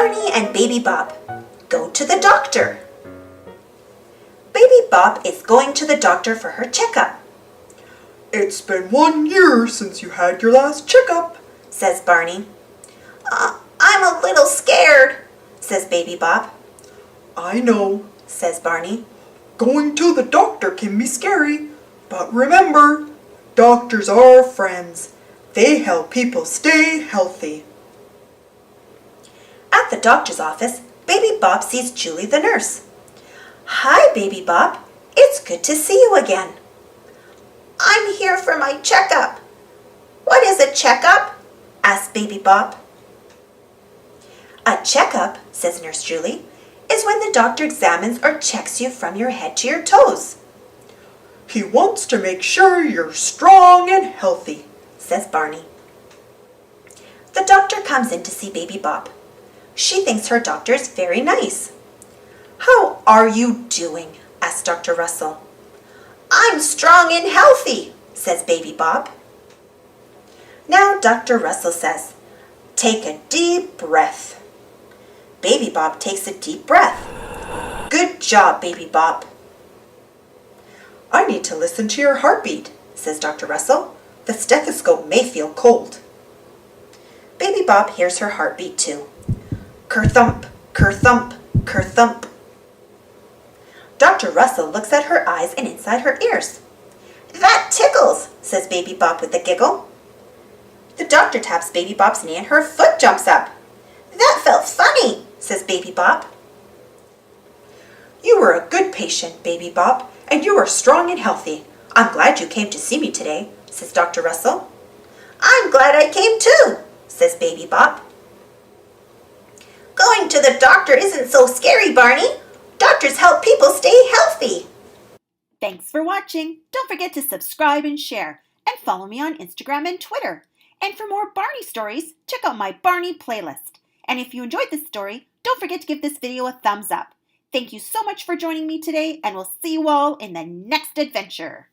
Barney and Baby Bop go to the doctor. Baby Bop is going to the doctor for her checkup. It's been 1 year since you had your last checkup, says Barney. I'm a little scared, says Baby Bop. I know, says Barney. Going to the doctor can be scary, but remember, doctors are friends. They help people stay healthy. At the doctor's office, Baby Bop sees Julie the nurse. Hi, Baby Bop. It's good to see you again. I'm here for my checkup. What is a checkup? Asked Baby Bop. A checkup, says Nurse Julie, is when the doctor examines or checks you from your head to your toes. He wants to make sure you're strong and healthy, says Barney. The doctor comes in to see Baby Bop. She thinks her doctor is very nice. How are you doing? Asked Dr. Russell. I'm strong and healthy, says Baby Bop. Now Dr. Russell says, take a deep breath. Baby Bop takes a deep breath. Good job, Baby Bop. I need to listen to your heartbeat, says Dr. Russell. The stethoscope may feel cold. Baby Bop hears her heartbeat too. Ker-thump, ker-thump, ker-thump. Dr. Russell looks at her eyes and inside her ears. That tickles, says Baby Bop with a giggle. The doctor taps Baby Bop's knee and her foot jumps up. That felt funny, says Baby Bop. You were a good patient, Baby Bop, and you are strong and healthy. I'm glad you came to see me today, says Dr. Russell. I'm glad I came too, says Baby Bop. Going to the doctor isn't so scary, Barney. Doctors help people stay healthy. Thanks for watching. Don't forget to subscribe and share, and follow me on Instagram and Twitter. And for more Barney stories, check out my Barney playlist. And if you enjoyed this story, don't forget to give this video a thumbs up. Thank you so much for joining me today, and we'll see you all in the next adventure.